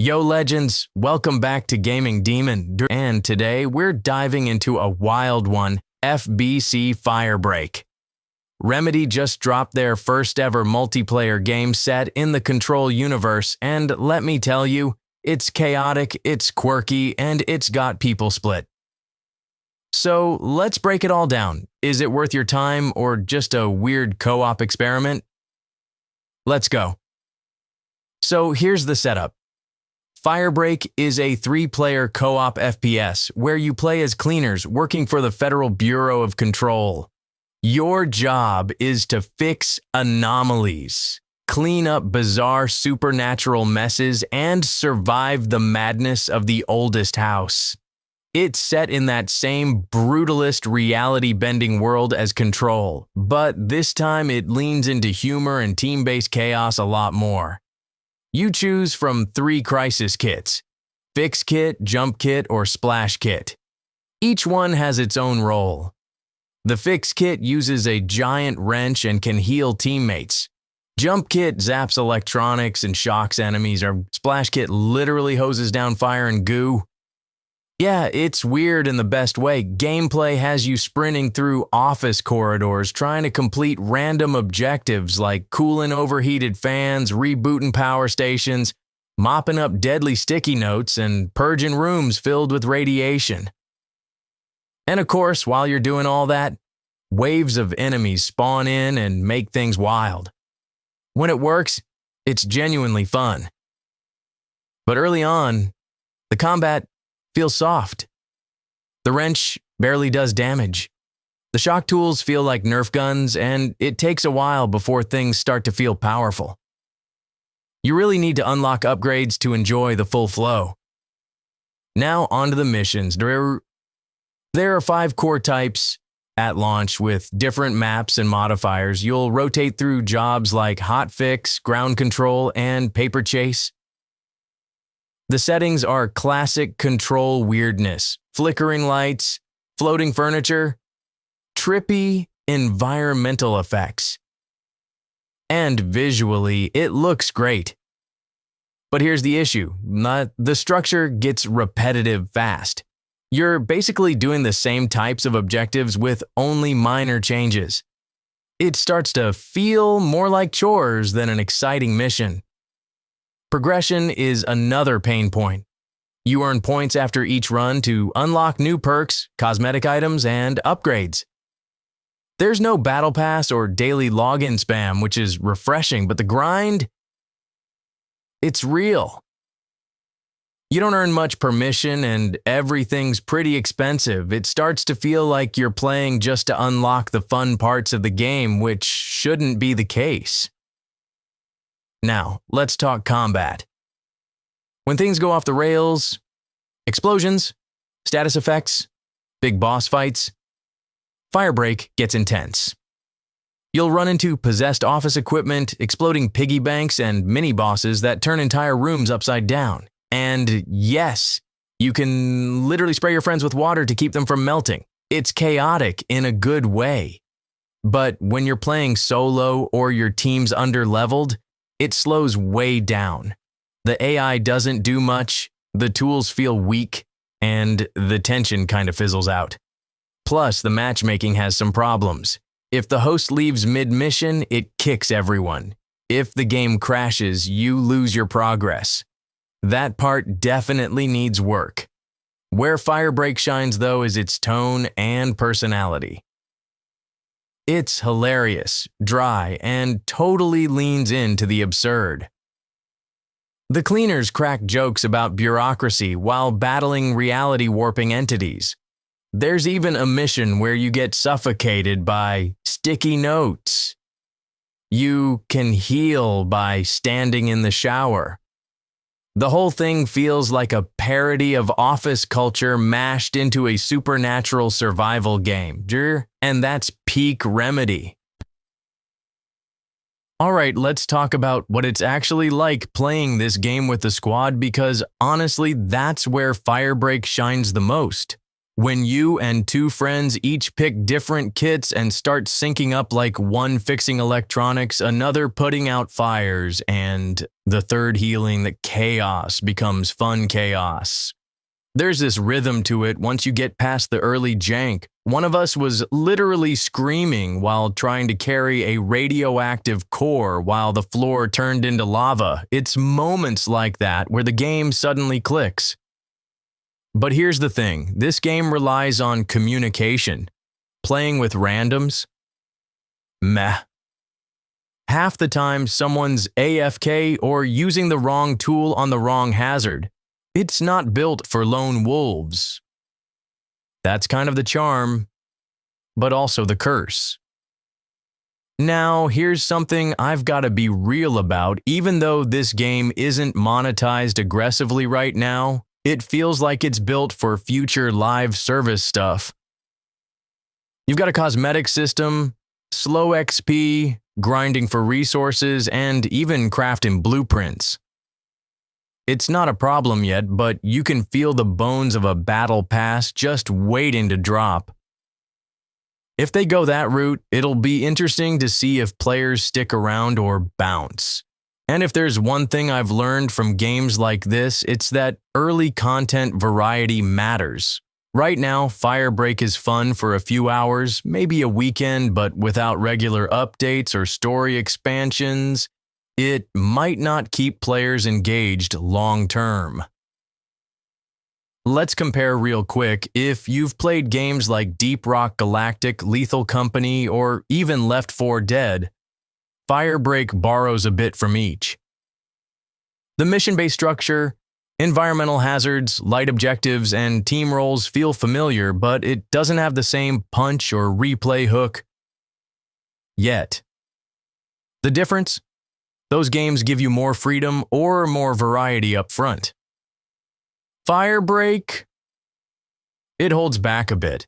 Yo legends, welcome back to Gaming Demon, and today we're diving into a wild one, FBC Firebreak. Remedy just dropped their first ever multiplayer game set in the Control universe, and let me tell you, it's chaotic, it's quirky, and it's got people split. So let's break it all down. Is it worth your time or just a weird co-op experiment? Let's go. So here's the setup. Firebreak is a 3-player co-op FPS where you play as cleaners working for the Federal Bureau of Control. Your job is to fix anomalies, clean up bizarre supernatural messes, and survive the madness of the oldest house. It's set in that same brutalist reality-bending world as Control, but this time it leans into humor and team-based chaos a lot more. You choose from 3 crisis kits: Fix Kit, Jump Kit, or Splash Kit. Each one has its own role. The Fix Kit uses a giant wrench and can heal teammates. Jump Kit zaps electronics and shocks enemies, or Splash Kit literally hoses down fire and goo. Yeah, it's weird in the best way. Gameplay has you sprinting through office corridors trying to complete random objectives like cooling overheated fans, rebooting power stations, mopping up deadly sticky notes, and purging rooms filled with radiation. And of course, while you're doing all that, waves of enemies spawn in and make things wild. When it works, it's genuinely fun. But early on, the combat feels soft. The wrench barely does damage. The shock tools feel like Nerf guns, and it takes a while before things start to feel powerful. You really need to unlock upgrades to enjoy the full flow. Now onto the missions. There are 5 core types at launch with different maps and modifiers. You'll rotate through jobs like Hot Fix, Ground Control, and Paper Chase. The settings are classic Control weirdness, flickering lights, floating furniture, trippy environmental effects. And visually, it looks great. But here's the issue. The structure gets repetitive fast. You're basically doing the same types of objectives with only minor changes. It starts to feel more like chores than an exciting mission. Progression is another pain point. You earn points after each run to unlock new perks, cosmetic items, and upgrades. There's no battle pass or daily login spam, which is refreshing, but the grind, it's real. You don't earn much permission and everything's pretty expensive. It starts to feel like you're playing just to unlock the fun parts of the game, which shouldn't be the case. Now, let's talk combat. When things go off the rails, explosions, status effects, big boss fights, Firebreak gets intense. You'll run into possessed office equipment, exploding piggy banks, and mini-bosses that turn entire rooms upside down. And yes, you can literally spray your friends with water to keep them from melting. It's chaotic in a good way. But when you're playing solo or your team's under-leveled, it slows way down. The AI doesn't do much, the tools feel weak, and the tension kind of fizzles out. Plus, the matchmaking has some problems. If the host leaves mid-mission, it kicks everyone. If the game crashes, you lose your progress. That part definitely needs work. Where Firebreak shines, though, is its tone and personality. It's hilarious, dry, and totally leans into the absurd. The cleaners crack jokes about bureaucracy while battling reality-warping entities. There's even a mission where you get suffocated by sticky notes. You can heal by standing in the shower. The whole thing feels like a parody of office culture mashed into a supernatural survival game, and that's peak Remedy. Alright, let's talk about what it's actually like playing this game with the squad, because honestly, that's where Firebreak shines the most. When you and two friends each pick different kits and start syncing up, like one fixing electronics, another putting out fires, and the third healing, the chaos becomes fun chaos. There's this rhythm to it once you get past the early jank. One of us was literally screaming while trying to carry a radioactive core while the floor turned into lava. It's moments like that where the game suddenly clicks. But here's the thing, this game relies on communication. Playing with randoms? Meh. Half the time someone's AFK or using the wrong tool on the wrong hazard. It's not built for lone wolves. That's kind of the charm, but also the curse. Now, here's something I've got to be real about. Even though this game isn't monetized aggressively right now, it feels like it's built for future live service stuff. You've got a cosmetic system, slow XP, grinding for resources, and even crafting blueprints. It's not a problem yet, but you can feel the bones of a battle pass just waiting to drop. If they go that route, it'll be interesting to see if players stick around or bounce. And if there's one thing I've learned from games like this, it's that early content variety matters. Right now, Firebreak is fun for a few hours, maybe a weekend, but without regular updates or story expansions, it might not keep players engaged long term. Let's compare real quick. If you've played games like Deep Rock Galactic, Lethal Company, or even Left 4 Dead, Firebreak borrows a bit from each. The mission-based structure, environmental hazards, light objectives, and team roles feel familiar, but it doesn't have the same punch or replay hook yet. The difference? Those games give you more freedom or more variety up front. Firebreak? It holds back a bit,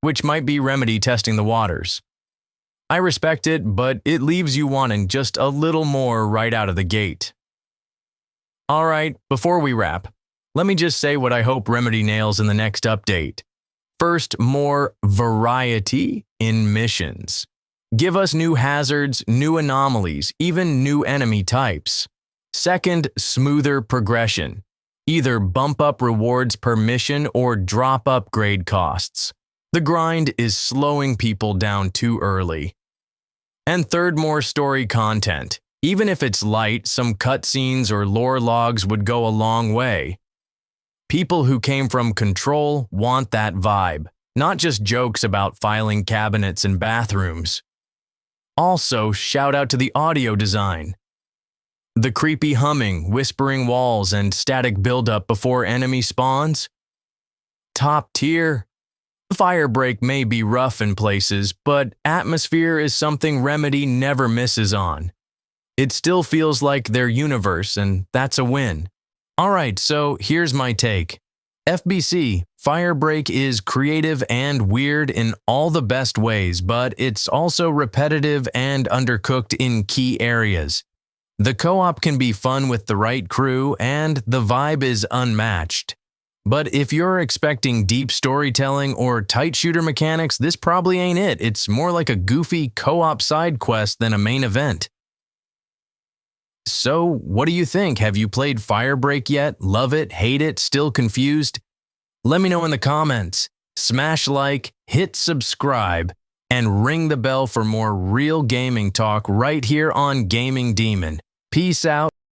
which might be Remedy testing the waters. I respect it, but it leaves you wanting just a little more right out of the gate. Alright, before we wrap, let me just say what I hope Remedy nails in the next update. First, more variety in missions. Give us new hazards, new anomalies, even new enemy types. Second, smoother progression. Either bump up rewards per mission or drop upgrade costs. The grind is slowing people down too early. And third, more story content. Even if it's light, some cutscenes or lore logs would go a long way. People who came from Control want that vibe, not just jokes about filing cabinets and bathrooms. Also, shout out to the audio design. The creepy humming, whispering walls, and static buildup before enemy spawns? Top tier. Firebreak may be rough in places, but atmosphere is something Remedy never misses on. It still feels like their universe, and that's a win. Alright, so here's my take. FBC, Firebreak is creative and weird in all the best ways, but it's also repetitive and undercooked in key areas. The co-op can be fun with the right crew, and the vibe is unmatched. But if you're expecting deep storytelling or tight shooter mechanics, this probably ain't it. It's more like a goofy co-op side quest than a main event. So, what do you think? Have you played Firebreak yet? Love it? Hate it? Still confused? Let me know in the comments. Smash like, hit subscribe, and ring the bell for more real gaming talk right here on Gaming Demon. Peace out.